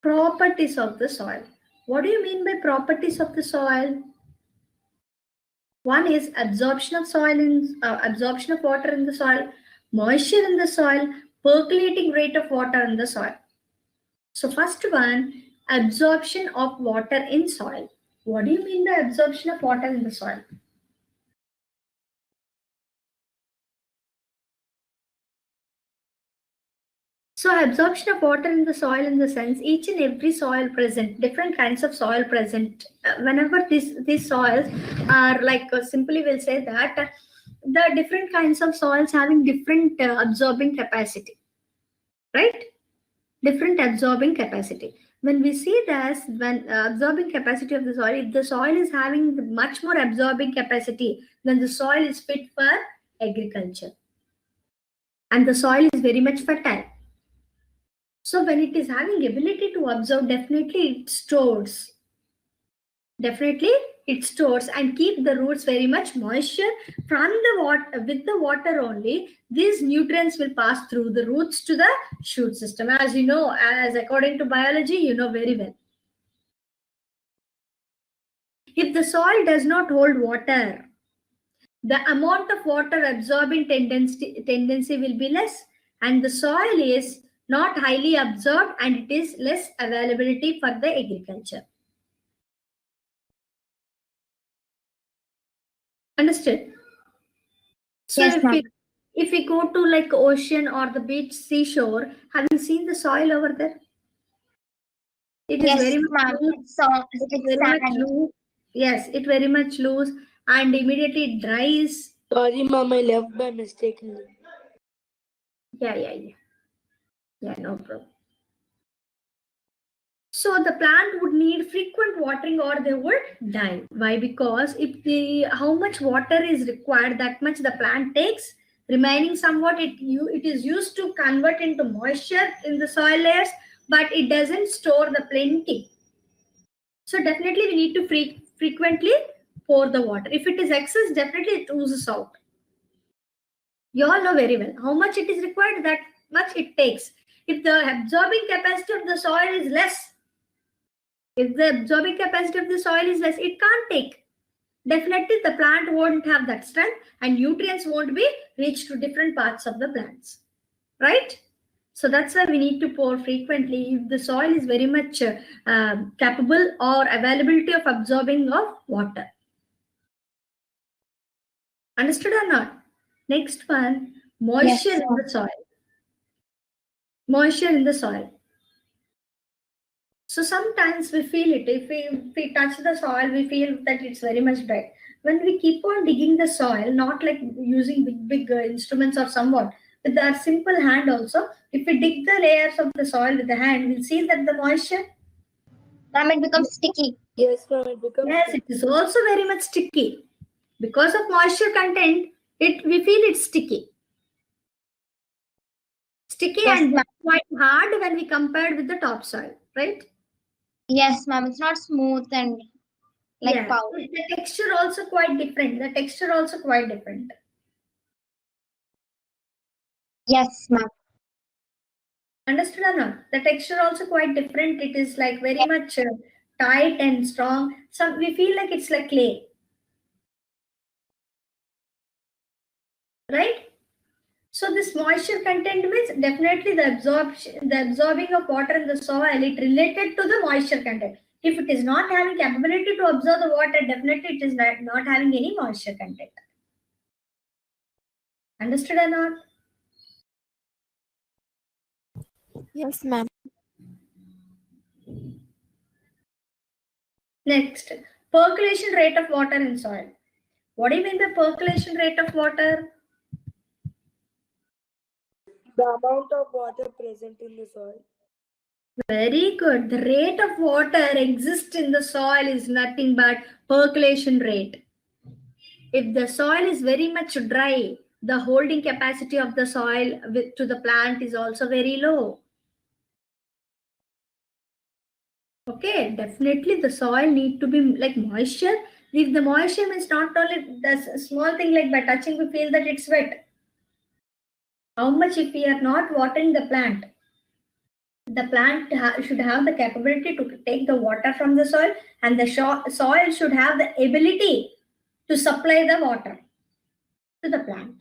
Properties of the soil. What do you mean by properties of the soil? One is absorption of absorption of water in the soil, moisture in the soil, percolating rate of water in the soil. So first one, absorption of water in soil. What do you mean by absorption of water in the soil? So absorption of water in the soil, in the sense each and every soil present, different kinds of soil present. Whenever these soils are like, simply we'll say that the different kinds of soils having different absorbing capacity, right? Different absorbing capacity. When we see this, when absorbing capacity of the soil, if the soil is having much more absorbing capacity, then the soil is fit for agriculture. And the soil is very much fertile. So when it is having ability to absorb, definitely it stores. Definitely it stores and keep the roots very much moisture from the water. With the water only, these nutrients will pass through the roots to the shoot system. As you know, as according to biology, you know very well. If the soil does not hold water, the amount of water absorbing tendency will be less, and the soil is not highly absorbed, and it is less availability for the agriculture. Understood? So Yes, if we go to like ocean or the beach, seashore, have you seen the soil over there? It is very much loose. It's Much loose. Yes, it very much loose, and immediately it dries. Sorry, ma'am, I left by mistakenly. Yeah, no problem. So the plant would need frequent watering or they would die. Why? Because if how much water is required, that much the plant takes. Remaining somewhat, it is used to convert into moisture in the soil layers, but it doesn't store the plenty. So definitely we need to frequently pour the water. If it is excess, definitely it oozes out. You all know very well how much it is required, that much it takes. If the absorbing capacity of the soil is less, if the absorbing capacity of the soil is less, it can't take. Definitely the plant won't have that strength and nutrients won't be reached to different parts of the plants. Right? So that's why we need to pour frequently if the soil is very much capable or availability of absorbing of water. Understood or not? Next one, moisture in the soil. Moisture in the soil. So sometimes we feel it. If we touch the soil, we feel that it's very much dry. When we keep on digging the soil, not like using big instruments or somewhat, with our simple hand also, if we dig the layers of the soil with the hand, we'll see that the moisture, ma'am, it becomes sticky. Yes, ma'am, it becomes yes, it is also very much sticky. Because of moisture content, we feel it's sticky. Sticky and quite hard when we compared with the topsoil, right? Yes, ma'am. It's not smooth and like powder. The texture also quite different. Yes, ma'am. Understood or not? The texture also quite different. It is like very much tight and strong. So we feel like it's like clay. Right? So this moisture content means definitely the absorbing of water in the soil, it related to the moisture content. If it is not having capability to absorb the water, definitely it is not having any moisture content. Understood or not? Yes, ma'am. Next, percolation rate of water in soil. What do you mean by percolation rate of water? The amount of water present in the soil. Very good. The rate of water exists in the soil is nothing but percolation rate. If the soil is very much dry, the holding capacity of the soil to the plant is also very low. Okay, definitely the soil need to be like moisture. If the moisture means not only the small thing like by touching we feel that it's wet. How much if we are not watering the plant? The plant should have the capability to take the water from the soil, and the soil should have the ability to supply the water to the plant.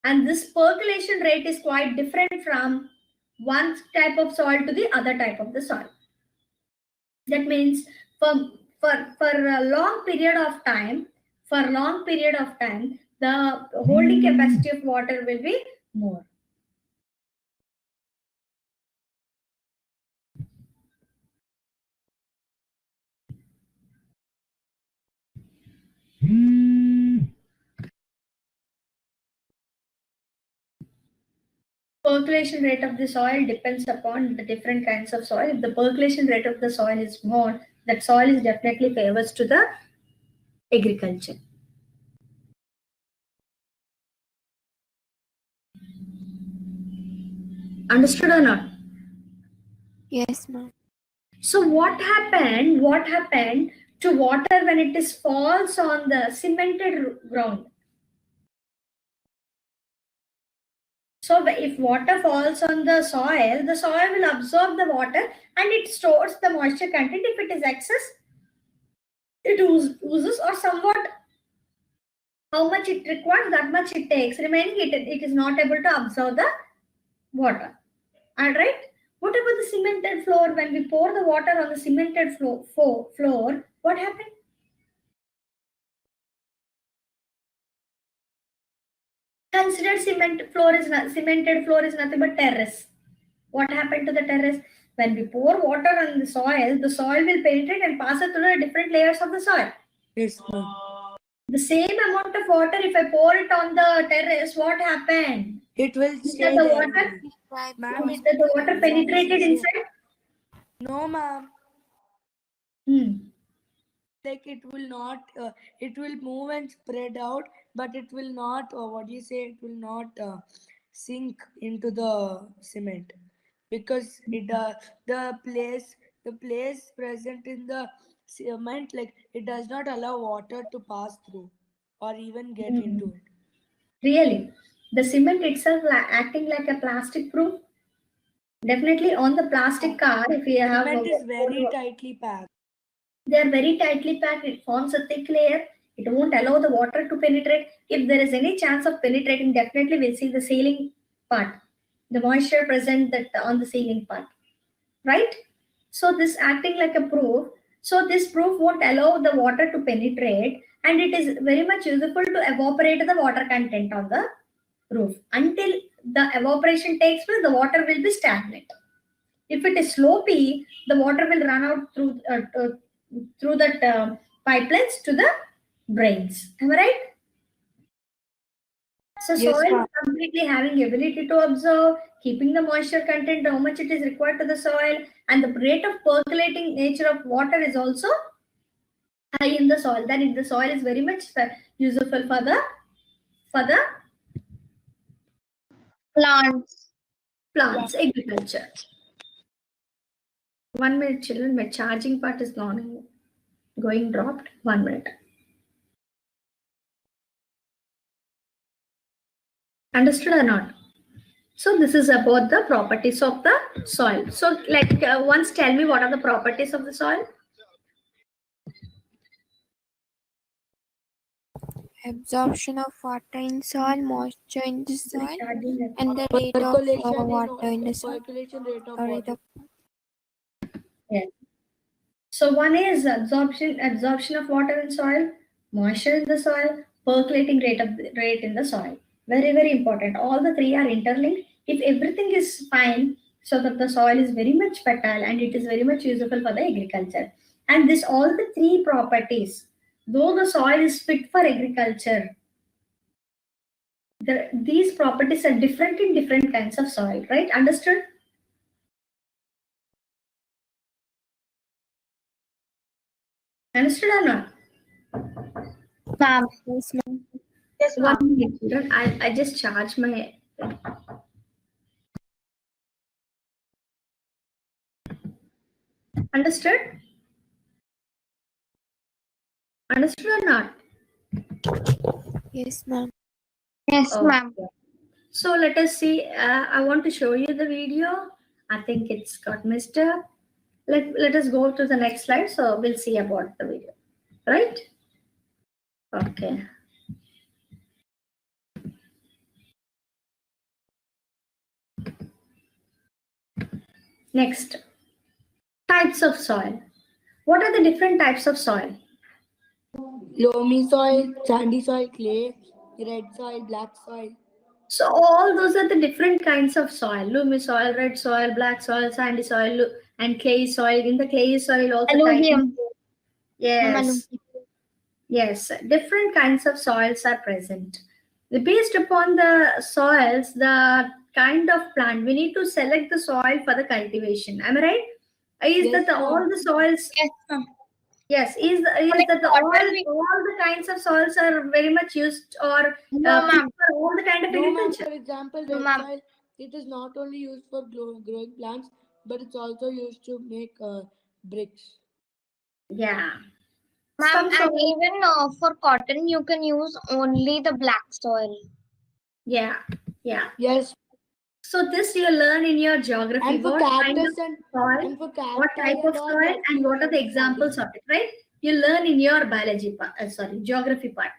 And this percolation rate is quite different from one type of soil to the other type of the soil. That means for a long period of time, the holding capacity of water will be more. Percolation rate of the soil depends upon the different kinds of soil. If the percolation rate of the soil is more, that soil is definitely favors to the agriculture. Understood or not? Yes, ma'am. So what happened to water when it is falls on the cemented ground? So if water falls on the soil will absorb the water and it stores the moisture content. If it is excess, it oozes, or somewhat how much it requires, that much it takes. Remaining, it is not able to absorb the water. All right. What about the cemented floor? When we pour the water on the cemented floor, what happened? Consider cemented floor is nothing but terrace. What happened to the terrace? When we pour water on the soil will penetrate and pass it through the different layers of the soil. Yes, ma'am. The same amount of water, if I pour it on the terrace, what happened? It will Is stay that the there. water? Ma'am, Is that the water penetrated inside? No, ma'am. Like it will not. It will move and spread out, but it will not. It will not sink into the cement, because it the place present in the cement, like it does not allow water to pass through or even get into it. Really? The cement itself acting like a plastic proof? Definitely on the plastic car, if you have Cement is very tightly packed. they are very tightly packed, it forms a thick layer. It won't allow the water to penetrate. If there is any chance of penetrating, definitely we'll see the sealing part, the moisture present that on the sealing part, right? So this acting like a proof. So this proof won't allow the water to penetrate, and it is very much useful to evaporate the water content on the roof. Until the evaporation takes place, the water will be stagnant. If it is slopey, the water will run out through that pipelines to the drains. Am I right? So Yes, soil ma'am. is completely having ability to absorb, keeping the moisture content, how much it is required to the soil, and the rate of percolating nature of water is also high in the soil. Then the soil is very much useful for the Plants. plants, agriculture. 1 minute, children. My charging part is going dropped. 1 minute. Understood or not? So this is about the properties of the soil. So once tell me, what are the properties of the soil? Absorption of water in soil, moisture in the soil, Charging. and the rate of water in the soil. Percolation rate of Or water. rate of Yes. So one is absorption of water in soil, moisture in the soil, percolating rate in the soil. Very, very important. All the three are interlinked. If everything is fine, so that the soil is very much fertile and it is very much useful for the agriculture. And this all the three properties, though the soil is fit for agriculture, these properties are different in different kinds of soil, right? Understood? Understood or not? Ma'am. yes, ma'am. Yes, ma'am. 1 minute, children. I just charge my. Understood? Understood or not? Yes, ma'am. Yes, ma'am. So let us see. I want to show you the video. I think it's got messed up. Let us go to the next slide. So we'll see about the video, right? Okay. Next, types of soil. What are the different types of soil? Loamy soil, sandy soil, clay, red soil, black soil. So all those are the different kinds of soil: loamy soil, red soil, black soil, sandy soil, and clay soil. In the clay soil also Alluvium. yes, yes, different kinds of soils are present. Based upon the soils, the kind of plant, we need to select the soil for the cultivation. Am I right? Is Yes, that the, ma'am. all the soils? Yes, ma'am. Yes. Is Like that the, cotton all the kinds of soils are very much used or No, fit ma'am. for all the kind of No, ma'am. agriculture? For example, No, red ma'am. soil, it is not only used for growing plants, but it's also used to make bricks. Yeah. Ma'am, Some and soil. even for cotton, you can use only the black soil. Yeah. Yeah. Yes. So this you learn in your geography. And for What kind of cactus soil, and for what cacti type and of all, soil, we have and to what are the use sandy examples soil. of it, right? You learn in your biology part, geography part.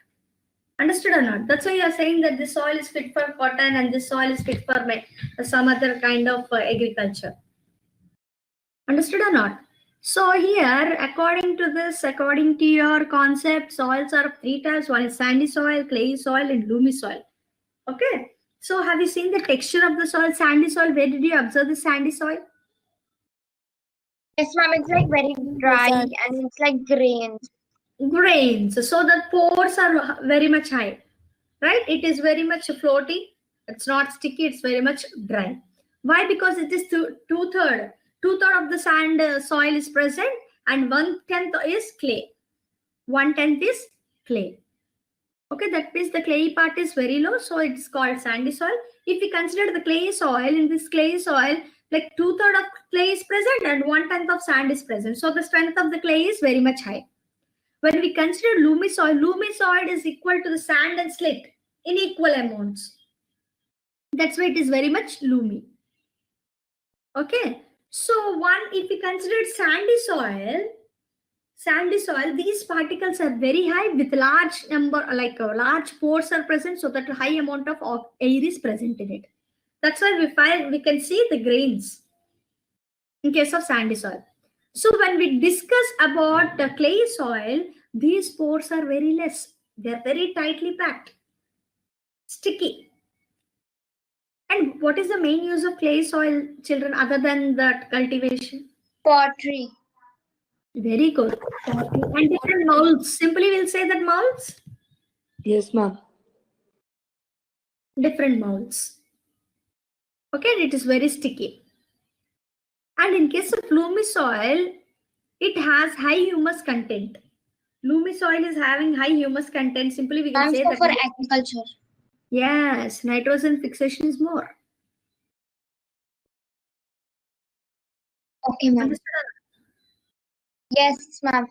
Understood or not? That's why you are saying that this soil is fit for cotton and this soil is fit for some other kind of agriculture. Understood or not? So here, according to this, according to your concept, soils are of three types. One is sandy soil, clay soil, and loamy soil. Okay. So have you seen the texture of the soil? Sandy soil. Where did you observe the sandy soil? Yes, ma'am. It's like very dry Desert. and it's like grains. Grains. So the pores are very much high, right? It is very much floaty. It's not sticky. It's very much dry. Why? Because it is two-third. Two-third of the sand soil is present, and 1/10 is clay. 1/10 is clay. Okay, that means the clay part is very low, so it's called sandy soil. If we consider the clay soil, in this clay soil, like 2/3 of clay is present and 1/10 of sand is present. So the strength of the clay is very much high. When we consider loamy soil is equal to the sand and slate in equal amounts. That's why it is very much loamy. Okay, so if we consider sandy soil, these particles are very high with large number, like large pores are present, so that a high amount of air is present in it. That's why we can see the grains in case of sandy soil. So when we discuss about the clay soil, these pores are very less. They are very tightly packed, sticky. And what is the main use of clay soil, children, other than that cultivation? Pottery. Very good. And different molds. Simply we'll say that molds. Yes, ma'am. Different molds. Okay, it is very sticky. And in case of loamy soil, it has high humus content. Loamy soil is having high humus content. Simply we can Ma'am, say so that. for agriculture. Yes, nitrogen fixation is more. Okay, ma'am. Understood? Yes, ma'am.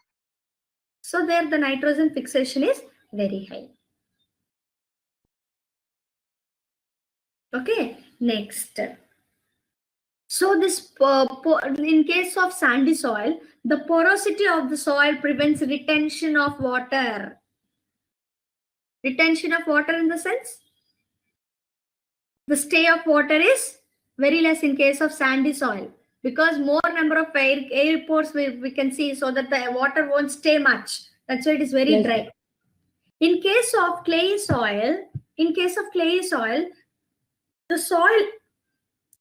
So there the nitrogen fixation is very high. Okay, next. So this in case of sandy soil, the porosity of the soil prevents retention of water. Retention of water in the sense, the stay of water is very less in case of sandy soil, because more number of air pores we can see, so that the water won't stay much. That's why it is very Yes. dry. In case of clay soil, the soil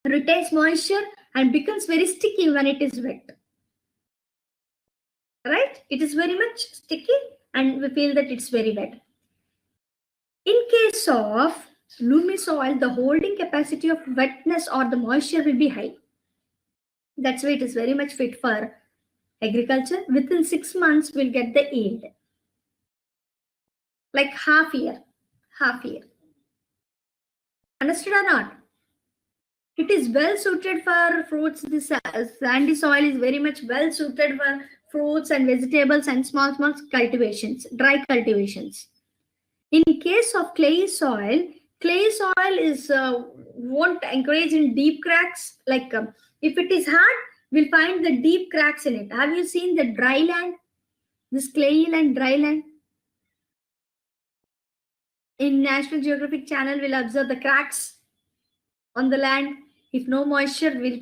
retains moisture and becomes very sticky when it is wet. Right? It is very much sticky and we feel that it's very wet. In case of loamy soil, the holding capacity of wetness or the moisture will be high. That's why it is very much fit for agriculture. Within 6 months, we'll get the yield. Like half year. Understood or not? It is well suited for fruits. This sandy soil is very much well suited for fruits and vegetables and small cultivations, dry cultivations. In case of clay soil is won't encourage in deep cracks. Like If it is hard, we'll find the deep cracks in it. Have you seen the dry land? This clayey land, dry land? In National Geographic Channel, we'll observe the cracks on the land. If no moisture, we'll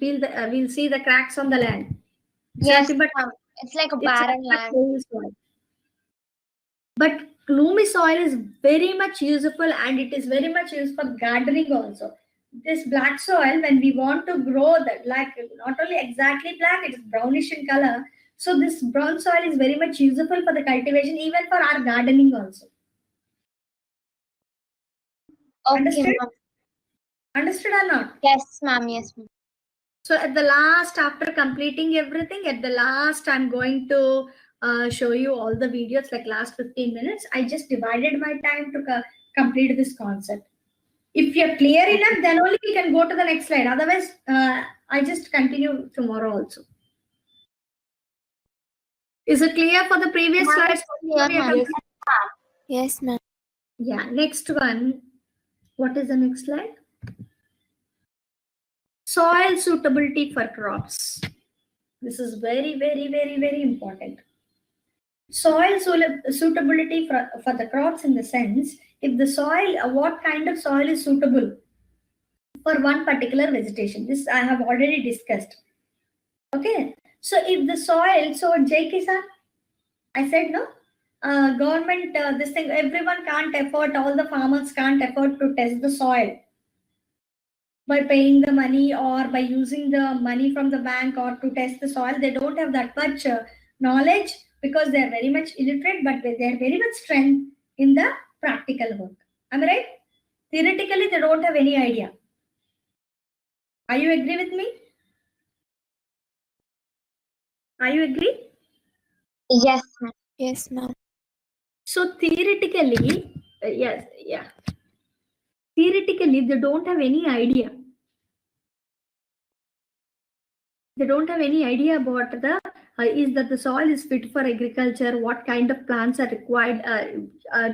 see the cracks on the land. It's Yes, nothing but ma'am. It's like a it's barren a land. clay soil. But gloomy soil is very much useful, and it is very much used for gardening also. This black soil, when we want to grow that, like not only exactly black, it is brownish in color. So this brown soil is very much useful for the cultivation, even for our gardening also. Okay, Understood? ma'am. Understood or not? Yes, ma'am. Yes, ma'am. So at the last, after completing everything, at the last, I'm going to show you all the videos, like last 15 minutes. I just divided my time to complete this concept. If you're clear enough, then only we can go to the next slide. Otherwise, I just continue tomorrow also. Is it clear for the previous Ma'am, slides? it's clear, ma'am. Yes. Yes, ma'am. Yeah, next one. What is the next slide? Soil suitability for crops. This is very, very, very, very important. Soil suitability for the crops, in the sense, if the soil, what kind of soil is suitable for one particular vegetation. This I have already discussed. Okay, so if the soil, so Jai Kisan, I said no, government, this thing, everyone can't afford, all the farmers can't afford to test the soil by paying the money or by using the money from the bank or to test the soil. They don't have that much knowledge, because they are very much illiterate, but they are very much strength in the practical work. Am I right? Theoretically, they don't have any idea. Are you agree with me? Are you agree? Yes, ma'am. Yes, ma'am. So theoretically, yes, yeah. Theoretically, they don't have any idea. They don't have any idea about the is that the soil is fit for agriculture, what kind of plants are required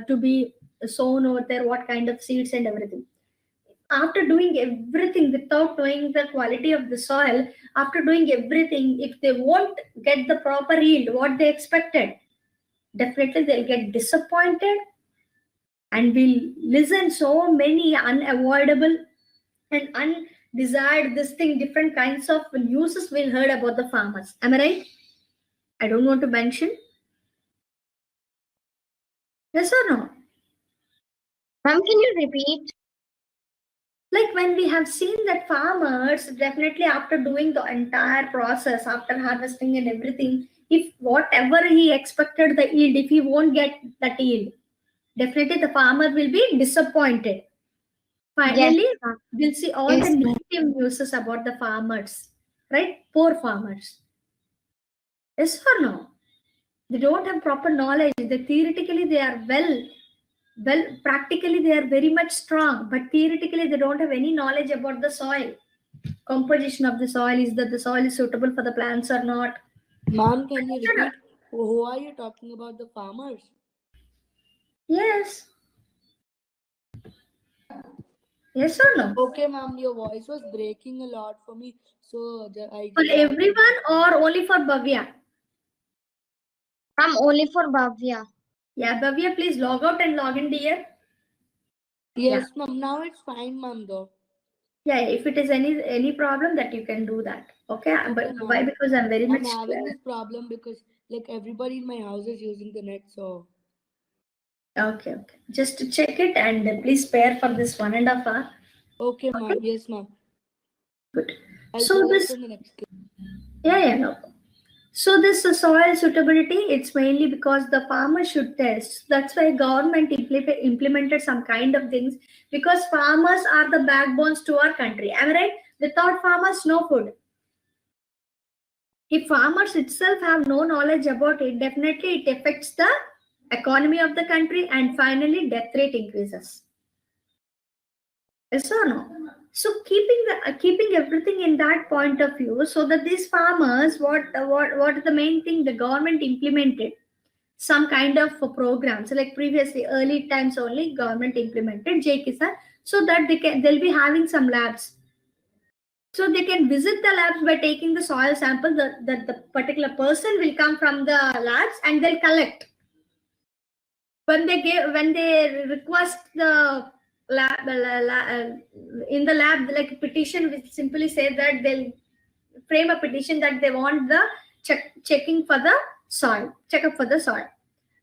to be sown over there, what kind of seeds and everything. After doing everything without knowing the quality of the soil, after doing everything, if they won't get the proper yield, what they expected, definitely they'll get disappointed, and will listen so many unavoidable and undesired this thing, different kinds of news will heard about the farmers. Am I right? I don't want to mention. Yes or no? Ma'am, can you repeat? Like when we have seen that farmers, definitely after doing the entire process, after harvesting and everything, if whatever he expected the yield, if he won't get that yield, definitely the farmer will be disappointed. Yes, Finally, ma'am. we'll see all Yes, the ma'am. negative news about the farmers, right? Poor farmers. Yes or no? They don't have proper knowledge. They theoretically they are well, practically they are very much strong, but theoretically they don't have any knowledge about the soil. Composition of the soil, is that the soil is suitable for the plants or not. Ma'am, can you repeat? Who are you talking about? The farmers? Yes. Yes or no? Okay, ma'am, your voice was breaking a lot for me, so I For just everyone or only for Bhavya? Ma'am, only for Bhavya. Yeah, Bhavya, please log out and log in, dear. Yes, ma'am. Now it's fine, ma'am. Though. Yeah, if it is any problem, that you can do that. Okay, Okay, but why? ma'am. Because I'm very I'm much having this problem because like everybody in my house is using the net, so okay. Just to check it, and please spare for this 1.5 hour. okay, ma'am. Yes, ma'am. Good. I'll So do this, that in the next class. yeah, no. So this soil suitability, it's mainly because the farmer should test. That's why government implemented some kind of things, because farmers are the backbones to our country. Am I right? Without farmers, no food. If farmers itself have no knowledge about it, definitely it affects the economy of the country, and finally death rate increases. Yes or no? So keeping everything in that point of view, so that these farmers, what is the main thing the government implemented? Some kind of programs, like previously early times only government implemented J Kisan, so that they'll be having some labs. So they can visit the labs by taking the soil sample. The particular person will come from the labs and they'll collect. When they request the lab in the lab, like a petition, which simply say that they'll frame a petition that they want the checking for the soil, checkup for the soil.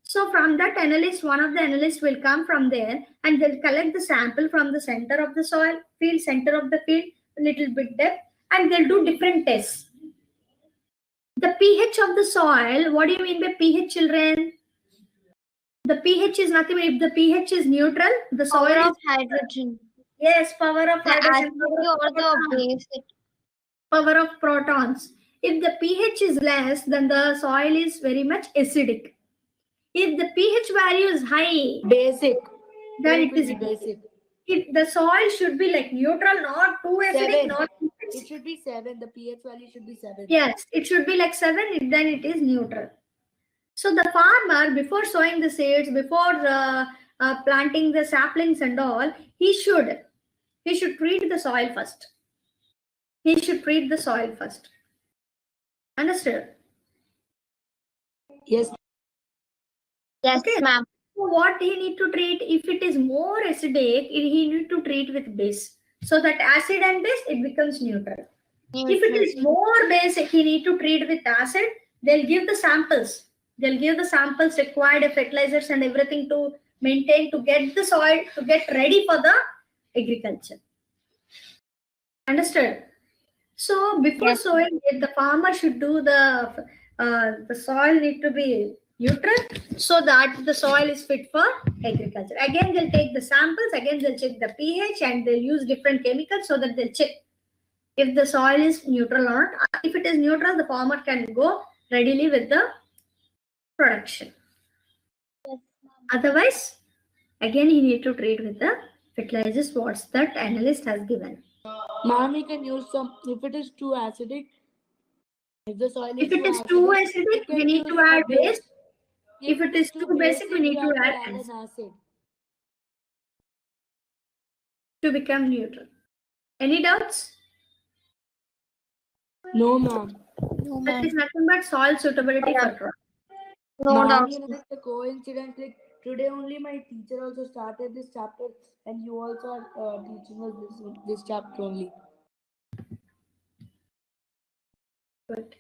So from that analyst, one of the analysts will come from there and they'll collect the sample from the center of the soil, center of the field, a little bit depth, and they'll do different tests. The pH of the soil, what do you mean by pH, children? The pH is nothing. If the pH is neutral, the soil Power is of hydrogen. yes, power of The hydrogen, acidity or the basic. power of protons. If the pH is less, then the soil is very much acidic. If the pH value is high, Basic. then It it will is be basic. the soil should be like neutral, not too acidic, 7. not too It basic. should be 7. The pH value should be 7. Yes, it should be like 7, then it is neutral. So the farmer, before sowing the seeds, before planting the saplings and all, he should treat the soil first. He should treat the soil first. Understood? Yes. Yes, Okay. ma'am. So what he need to treat? If it is more acidic, he need to treat with base. So that acid and base, it becomes neutral. If it is more basic, he need to treat with acid. They'll give the samples. They'll give the samples required, fertilizers and everything to maintain, to get the soil, to get ready for the agriculture. Understood? So before Yes. sowing it, the farmer should do the soil need to be neutral so that the soil is fit for agriculture. Again, they'll take the samples. Again, they'll check the pH and they'll use different chemicals so that they'll check if the soil is neutral or not. If it is neutral, the farmer can go readily with the production. Yes, Otherwise, again, he need to treat with the fertilizers what that analyst has given. Ma'am, we can use some. If it is too acidic, if the soil is If it is too acidic, we need to add base. If it is too basic, we need to add an acid acid. to become neutral. Any doubts? No, ma'am. No, That is ma'am. nothing but soil suitability for crop. No Ma'am, doubt. you know, it's a coincidence. Like today only, my teacher also started this chapter, and you also are teaching us this chapter only. Good.